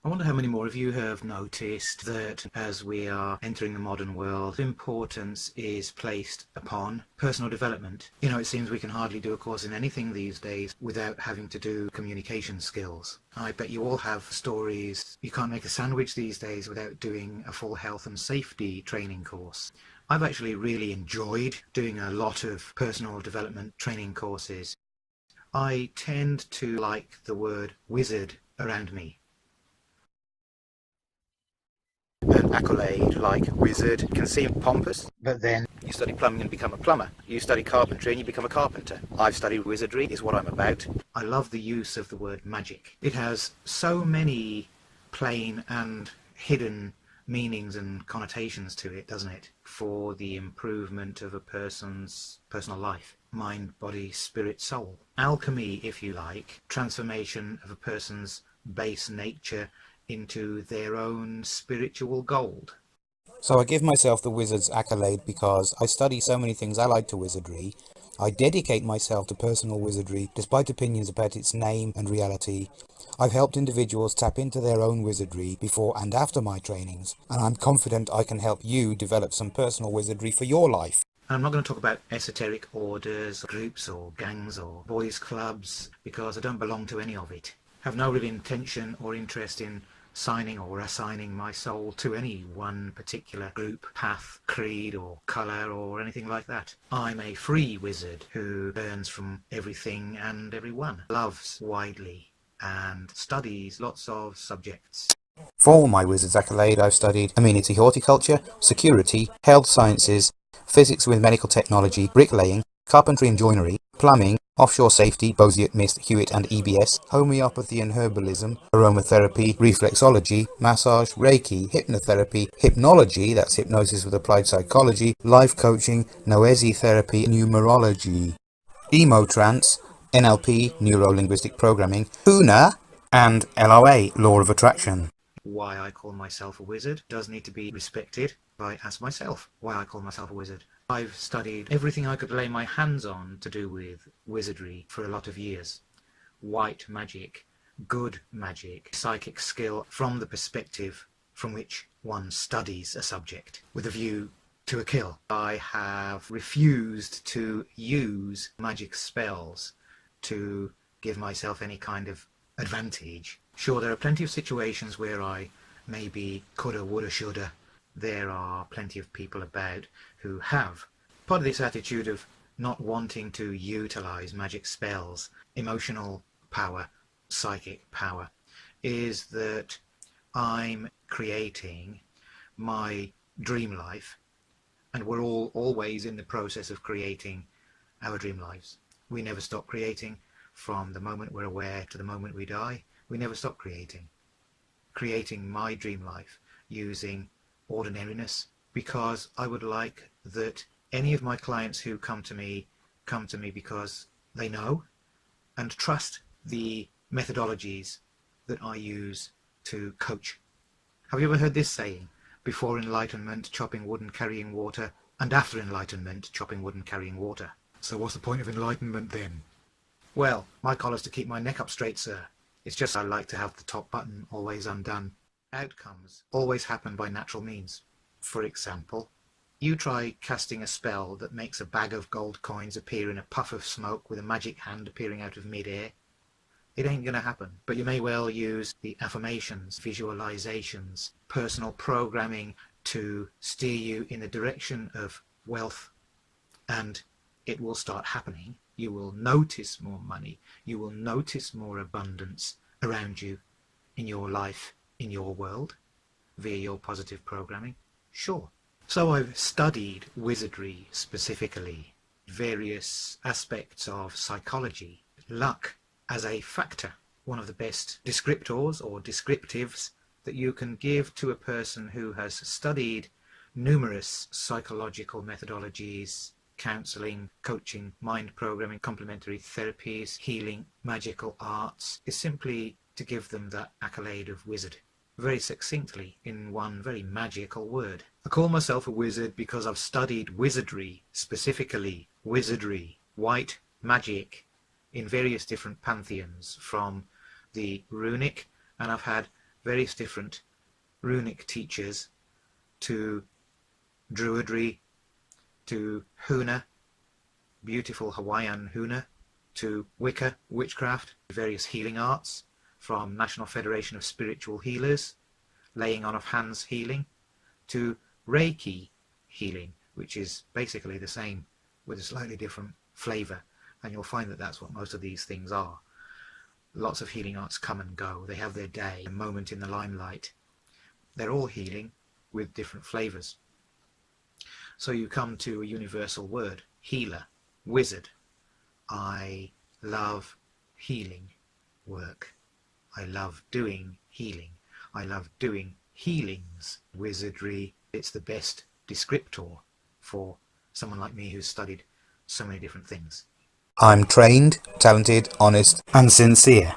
I wonder how many more of you have noticed that as we are entering the modern world, importance is placed upon personal development. It seems we can hardly do a course in anything these days without having to do communication skills. I bet you all have stories. You can't make a sandwich these days without doing a full health and safety training course. I've actually really enjoyed doing a lot of personal development training courses. I tend to like the word wizard around me. An accolade like wizard can seem pompous, but then you study plumbing and become a plumber. You study carpentry and you become a carpenter. I've studied wizardry, is what I'm about. I love the use of the word magic. It has so many plain and hidden meanings and connotations to it, doesn't it? For the improvement of a person's personal life. Mind, body, spirit, soul. Alchemy, if you like. Transformation of a person's base nature into their own spiritual gold. So I give myself the wizard's accolade because I study so many things allied to wizardry. I dedicate myself to personal wizardry despite opinions about its name and reality. I've helped individuals tap into their own wizardry before and after my trainings, and I'm confident I can help you develop some personal wizardry for your life. I'm not going to talk about esoteric orders, groups or gangs or boys clubs, because I don't belong to any of it. I have no real intention or interest in signing or assigning my soul to any one particular group, path, creed or colour or anything like that. I'm a free wizard who learns from everything and everyone, loves widely and studies lots of subjects. For my wizard's accolade, I've studied amenity horticulture, security, health sciences, physics with medical technology, bricklaying, carpentry and joinery, plumbing, offshore safety, Bosiot, Mist, Hewitt and EBS, homeopathy and herbalism, aromatherapy, reflexology, massage, Reiki, hypnotherapy, hypnology, that's hypnosis with applied psychology, life coaching, noesi therapy, numerology, emotrance, NLP, neuro-linguistic programming, HUNA, and LOA, law of attraction. Why I call myself a wizard does need to be respected. I ask myself why I call myself a wizard. I've studied everything I could lay my hands on to do with wizardry for a lot of years. White magic, good magic, psychic skill from the perspective from which one studies a subject with a view to a kill. I have refused to use magic spells to give myself any kind of advantage. Sure, there are plenty of situations where I maybe coulda, woulda, shoulda. There are plenty of people about who have. Part of this attitude of not wanting to utilize magic spells, emotional power, psychic power, is that I'm creating my dream life, and we're all always in the process of creating our dream lives. We never stop creating. From the moment we're aware to the moment we die, we never stop creating my dream life using ordinariness, because I would like that any of my clients who come to me because they know and trust the methodologies that I use to coach. Have you ever heard this saying? Before enlightenment, chopping wood and carrying water, and after enlightenment, chopping wood and carrying water. So what's the point of enlightenment then? Well, my collar's to keep my neck up straight, sir. It's just I like to have the top button always undone. Outcomes always happen by natural means. For example, you try casting a spell that makes a bag of gold coins appear in a puff of smoke with a magic hand appearing out of mid-air. It ain't going to happen, but you may well use the affirmations, visualizations, personal programming to steer you in the direction of wealth, and it will start happening. You will notice more money. You will notice more abundance around you, in your life, in your world, via your positive programming. Sure. So I've studied wizardry specifically, various aspects of psychology, luck as a factor, one of the best descriptors or descriptives that you can give to a person who has studied numerous psychological methodologies, counseling, coaching, mind programming, complementary therapies, healing, magical arts, is simply to give them that accolade of wizard, very succinctly in one very magical word. I call myself a wizard because I've studied wizardry, specifically wizardry, white magic, in various different pantheons, from the runic, and I've had various different runic teachers, to druidry, to huna, beautiful Hawaiian huna, to Wicca, witchcraft, various healing arts, from National Federation of Spiritual Healers, laying on of hands healing, to Reiki healing, which is basically the same with a slightly different flavour, and you'll find that that's what most of these things are. Lots of healing arts come and go, they have their day, a moment in the limelight. They're all healing with different flavours. So you come to a universal word, healer, wizard. I love healing work. I love doing healing. I love doing healings. Wizardry, it's the best descriptor for someone like me who's studied so many different things. I'm trained, talented, honest, and sincere.